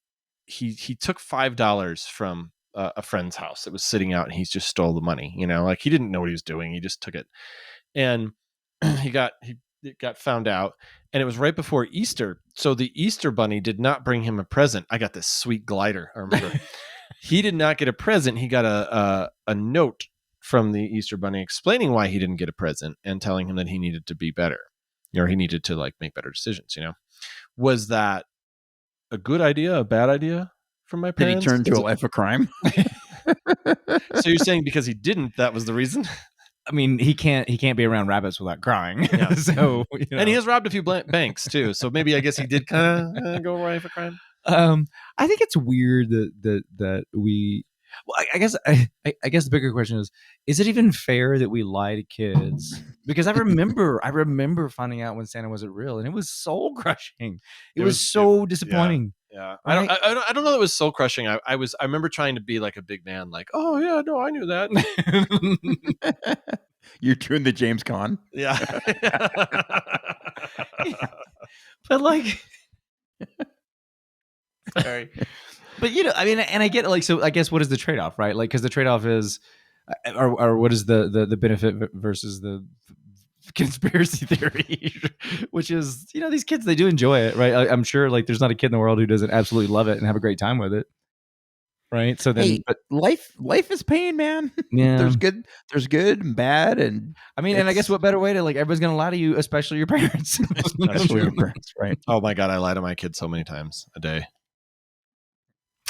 took $5 from a friend's house that was sitting out, and he just stole the money. You know, like he didn't know what he was doing. He just took it, and it got found out, and it was right before Easter. So the Easter bunny did not bring him a present. I got this sweet glider. I remember. He did not get a present. He got a note from the Easter bunny explaining why he didn't get a present and telling him that he needed to be better, or he needed to like make better decisions. You know, was that a good idea, a bad idea from my Did he parents? turn to a life of crime? So you're saying because he didn't, that was the reason? I mean, he can't be around rabbits without crying. Yeah. So, you know. And he has robbed a few banks too. So maybe I guess he did kind of go right for crime. I think it's weird that we. Well, I guess the bigger question is it even fair that we lie to kids? Because I remember finding out when Santa wasn't real, and it was soul crushing. It was so disappointing. Yeah, Right? I don't know that it was soul crushing. I remember trying to be like a big man, like, oh yeah, no, I knew that. You're doing the James Caan. Yeah. But like, Sorry. but you know, I mean, and I get like, so I guess what is the trade off, right? Like, because the trade off is, or what is the benefit versus the conspiracy theory, which is, you know, these kids, they do enjoy it, right? I'm sure like there's not a kid in the world who doesn't absolutely love it and have a great time with it, right? So then, Hey, but life is pain, man. yeah, There's good and bad, and I mean, and I guess what better way to, like, everybody's gonna lie to you, especially your parents. especially your parents, right? Oh my god, I lie to my kids so many times a day.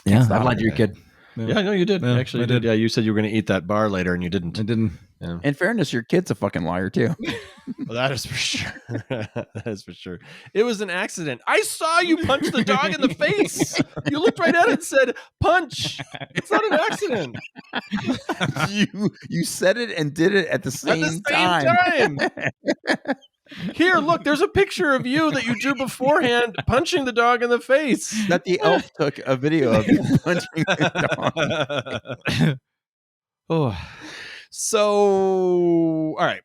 Yeah, stop I've lied to your it. kid. Yeah, no, you did. Yeah, Actually, I you did. did. Yeah, you said you were going to eat that bar later, and you didn't. I didn't. Yeah. In fairness, your kid's a fucking liar too. Well, that is for sure. That is for sure. It was an accident. I saw you punch the dog in the face. You looked right at it and said, "Punch." It's not an accident. you said it and did it at the same time. Here, look. There's a picture of you that you drew beforehand, punching the dog in the face. That the elf took a video of you punching the dog. Oh, So, all right.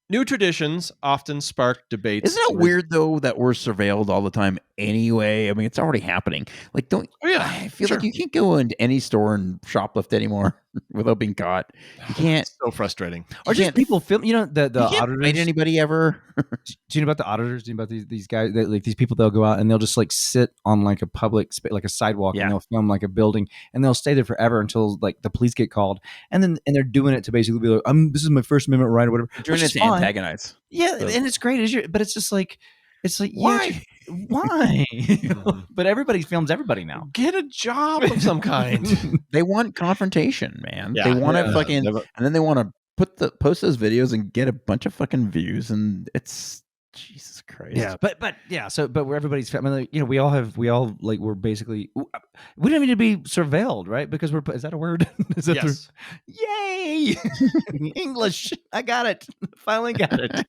New traditions often spark debates. Isn't it weird though that we're surveilled all the time anyway? I mean, it's already happening. Like, don't Oh, yeah, I feel sure. like you can't go into any store and shoplift anymore without being caught. You can't. So frustrating. or just can't- people film. You know, the You can't auditors. fight anybody ever. Do you know about the auditors? Do you know about these guys? Like these people, they'll go out and they'll just like sit on like a public space, like a sidewalk, Yeah. and they'll film like a building, and they'll stay there forever until like the police get called, and they're doing it to basically be like, this is my First Amendment right or whatever. Doing which it is to fine. antagonize. Yeah, So- and it's great. But it's just like, Why? Why? But everybody films everybody now. Get a job of some kind. They want confrontation, man. Yeah. They want to Yeah. fucking, Never- and then they want to post those videos and get a bunch of fucking views, and it's Jesus Christ. Yeah, but yeah. So, but where everybody's, I mean, like, you know, we all like, we're basically, we don't need to be surveilled, right? Because is that a word? Is that Yes. Yay! English. I got it. Finally got it.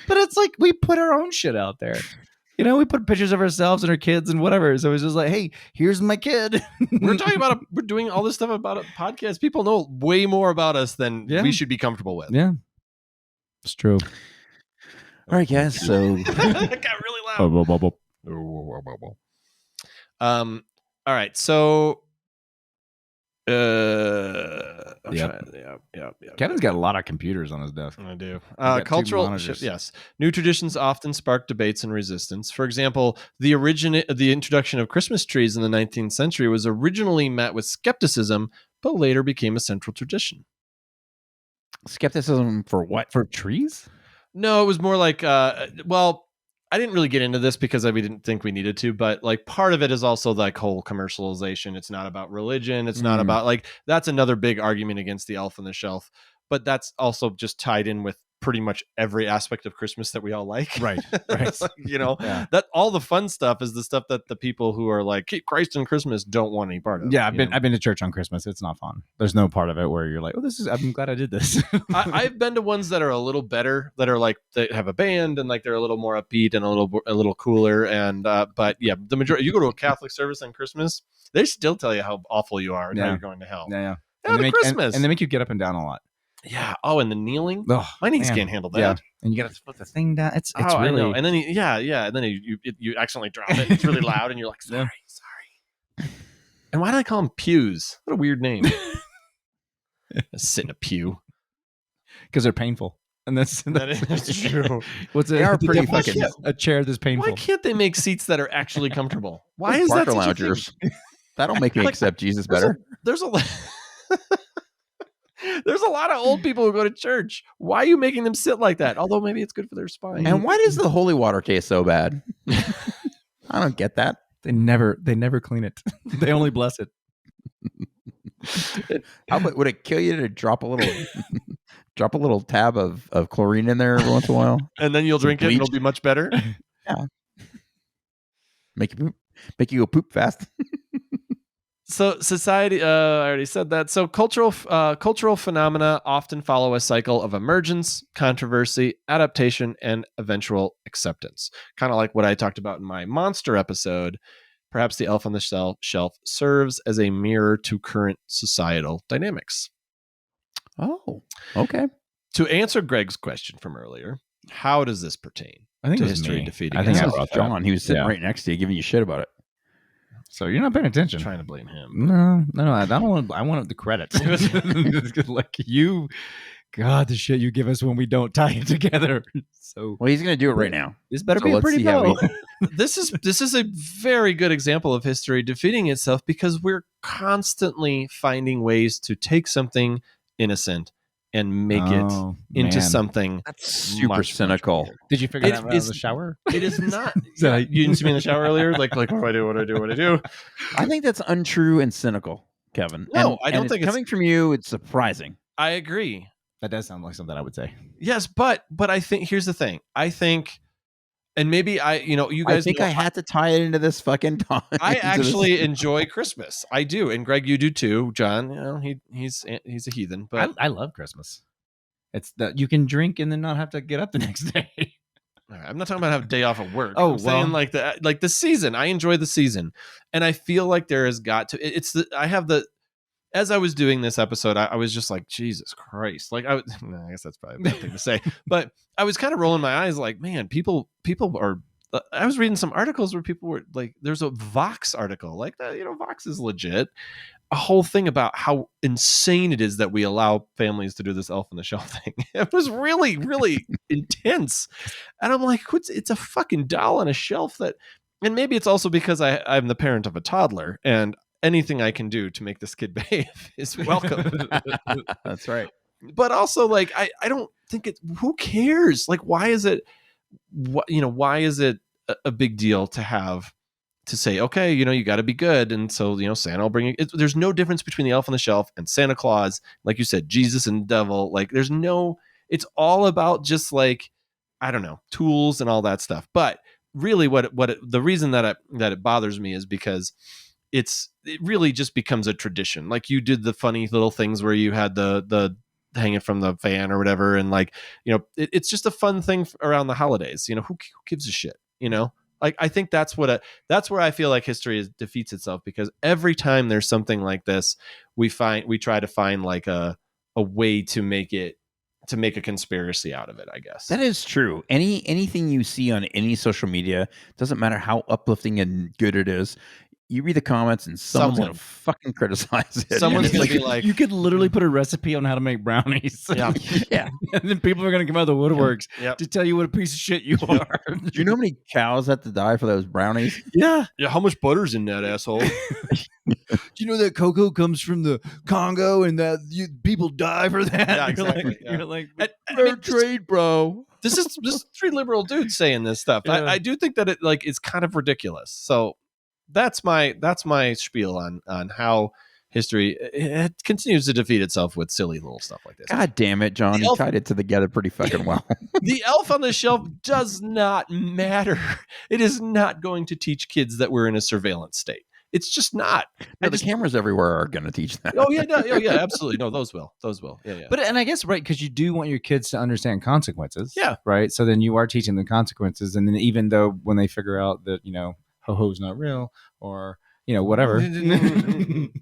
But it's like we put our own shit out there. You know, we put pictures of ourselves and our kids and whatever. So it's just like, hey, here's my kid. We're talking about we're doing all this stuff about a podcast. People know way more about us than Yeah. we should be comfortable with. Yeah, it's true. All right, guys. So It got really loud. All right. So, I'm Yep. trying- yeah. Kevin's got a lot of computers on his desk. I do. got two Cultural, monitors. yes. New traditions often spark debates and resistance. For example, the introduction of Christmas trees in the 19th century was originally met with skepticism, but later became a central tradition. Skepticism for what? For trees? No, it was more like, well, I didn't really get into this because we didn't think we needed to, but like part of it is also like whole commercialization. It's not about religion. It's not about like, that's another big argument against the elf on the shelf, but that's also just tied in with pretty much every aspect of Christmas that we all like. Right. It's like, that all the fun stuff is the stuff that the people who are like, keep Christ in Christmas don't want any part of. Yeah, I've been to church on Christmas. It's not fun. There's no part of it where you're like, oh, I'm glad I did this. I've been to ones that are a little better, that are like they have a band and like they're a little more upbeat and a little cooler. And but yeah, the majority. You go to a Catholic service on Christmas, they still tell you how awful you are and how you're going to hell. Yeah. Christmas, and they make you get up and down a lot. Yeah. Oh, and the kneeling. Oh, my knees man. can't handle that. Yeah. And you got to put the thing down. It's I really. know. And then and then you accidentally drop it. It's really loud, and you're like, sorry. And why do I call them pews? What a weird name. Sit in a pew because they're painful. And that's true. They are pretty fucking a chair that's painful. Why can't they make seats that are actually comfortable? Why is Parker that such loungers? a thing? That'll make me accept Jesus better. There's a lot of old people who go to church. Why are you making them sit like that? Although maybe it's good for their spine. And why does the holy water taste so bad? I don't get that. They never clean it. They only bless it. Would it kill you to drop a little tab of chlorine in there every once in a while? And then you'll drink it and it'll be much better? Yeah. Make you go poop fast. So society, I already said that. So cultural phenomena often follow a cycle of emergence, controversy, adaptation, and eventual acceptance. Kind of like what I talked about in my monster episode. Perhaps the elf on the shelf serves as a mirror to current societal dynamics. Oh, okay. To answer Greg's question from earlier, how does this pertain to history defeating? I think that I was brought John. He was sitting right next to you, giving you shit about it. So you're not paying attention. I'm trying to blame him. No. I don't want. I want the credit. Like you, God, the shit you give us when we don't tie it together. So well, he's gonna do it right now. This better be a pretty bow. This is a very good example of history defeating itself because we're constantly finding ways to take something innocent and make it into something that's super cynical. Did you figure that out in the shower? It is not. You didn't see me in the shower earlier? Like what do I do? I think that's untrue and cynical, Kevin. No, I don't think it's coming from you. It's surprising. I agree. That does sound like something I would say. Yes, but I think here's the thing. I think, and maybe you guys. I think I had to tie it into this fucking time. I actually enjoy Christmas. I do, and Greg, you do too. John, he's a heathen, but I love Christmas. It's that you can drink and then not have to get up the next day. I'm not talking about having a day off of work. Oh, I'm saying like the season. I enjoy the season, and I feel like there has got to. As I was doing this episode, I was just like, Jesus Christ. Like, I guess that's probably a bad thing to say. But I was kind of rolling my eyes like, man, people are... I was reading some articles where people were like, there's a Vox article. Like, Vox is legit. A whole thing about how insane it is that we allow families to do this elf on the shelf thing. It was really, really intense. And I'm like, it's a fucking doll on a shelf that... And maybe it's also because I'm the parent of a toddler and anything I can do to make this kid behave is welcome. That's right. But also, like, I don't think who cares? Like, why is it a big deal to say, okay, you got to be good. And so, Santa will bring it. There's no difference between the elf on the shelf and Santa Claus. Like you said, Jesus and the devil. Like, it's all about just like, I don't know, tools and all that stuff. But really the reason that it bothers me is because it really just becomes a tradition. Like you did the funny little things where you had the hanging from the fan or whatever. And like, it's just a fun thing around the holidays. Who gives a shit, Like, I think that's where I feel like history defeats itself, because every time there's something like this, we try to find like a way to make a conspiracy out of it, I guess. That is true. Anything you see on any social media, doesn't matter how uplifting and good it is, you read the comments and someone's Someone. gonna fucking criticize it. Someone's And gonna it's be like, you could literally put a recipe on how to make brownies. Yeah. yeah. And then people are going to come out of the woodworks Yep. to tell you what a piece of shit you are. Do you know how many cows have to die for those brownies? Yeah. Yeah, how much butter's in that asshole? Do you know that cocoa comes from the Congo and that people die for that? Yeah, You're like- exactly, yeah. You're like, I mean, trade, bro. this is three liberal dudes saying this stuff. Yeah. I do think that it like is kind of ridiculous. So that's my spiel on how history it continues to defeat itself with silly little stuff like this. God damn it, John. The You elf- tied it together pretty fucking well. The elf on the shelf does not matter. It is not going to teach kids that we're in a surveillance state. It's just not. No, the cameras everywhere are going to teach that. Oh yeah, no, yeah, absolutely. No, those will. Yeah, yeah. But and I guess right because you do want your kids to understand consequences. Yeah. Right. So then you are teaching them consequences, and then even though when they figure out that ho ho's not real or whatever, then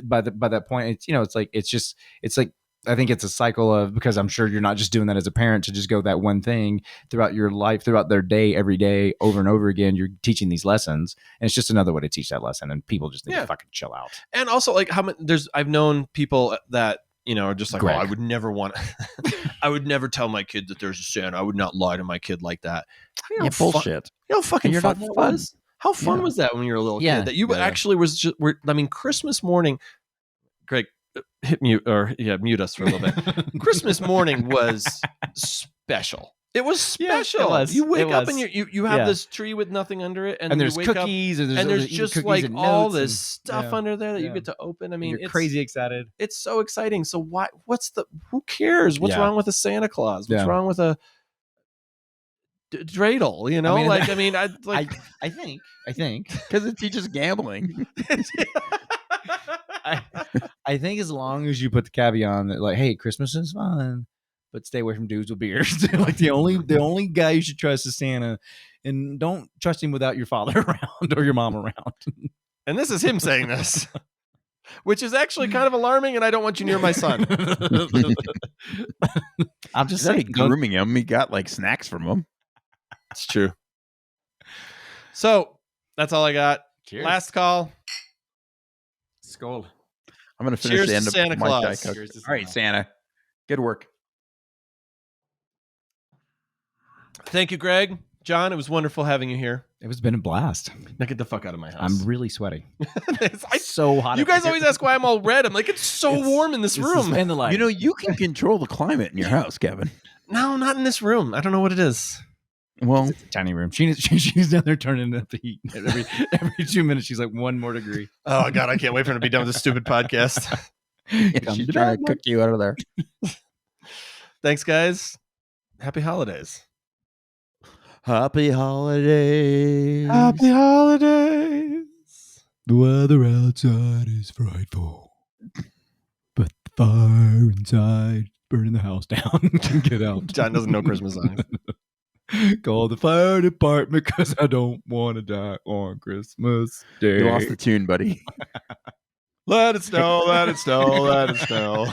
by that point it's like I think it's a cycle of because I'm sure you're not just doing that as a parent to just go that one thing throughout your life, throughout their day, every day, over and over again. You're teaching these lessons, and it's just another way to teach that lesson. And people just need to fucking chill out. And also, like, I've known people that are just like, Greg. oh, I would never want, I would never tell my kid that there's a Santa. I would not lie to my kid like that. Yeah, bullshit. You know how fucking And you're fun not that fun. was? How fun Yeah. was that when you were a little Yeah. kid? That you Yeah. actually Christmas morning. Greg, hit mute mute us for a little bit. Christmas morning was special. It was Yeah, it special. was. You wake It up was. and you have Yeah. this tree with nothing under it, And you there's wake up, cookies, and there's just cookies like and all notes this and- stuff yeah. under there that you Yeah. get to open. I mean, You're it's crazy excited. It's so exciting. So who cares? What's Yeah. wrong with a Santa Claus? What's Yeah. wrong with a dreidel? I think Because it teaches gambling. I think as long as you put the caveat on that, like, hey, Christmas is fun, but stay away from dudes with beards. Like the only guy you should trust is Santa, and don't trust him without your father around or your mom around. And this is him saying this, which is actually kind of alarming, and I don't want you near my son. I'm just He's already saying, don't- grooming him. He got like snacks from him. It's true. So that's all I got. Cheers. Last call. Skull. I'm going to finish Cheers the to end Santa of my Claus. Diet Coke. Cheers to All right, Santa. Santa. Good work. Thank you, Greg. John, it was wonderful having you here. It was been a blast. Now get the fuck out of my house. I'm really sweaty. It's So hot. you up guys here. always ask why I'm all red. I'm like, it's so It's- warm in this It's room. and the light. You know, you can control the climate in your house, Kevin. No, not in this room. I don't know what it is. Well, It's a tiny room. She's down there turning up the heat every 2 minutes. She's like 1 more degree. Oh God, I can't wait for him to be done with this stupid podcast. she's trying to cook you out of there. Thanks, guys. Happy holidays. Happy holidays. holidays. The weather outside is frightful, but the fire inside burning the house down. Get out. John doesn't know Christmas songs. Call the fire department because I don't want to die on Christmas Day. You lost the tune, buddy. Let it snow, let it snow, let it snow.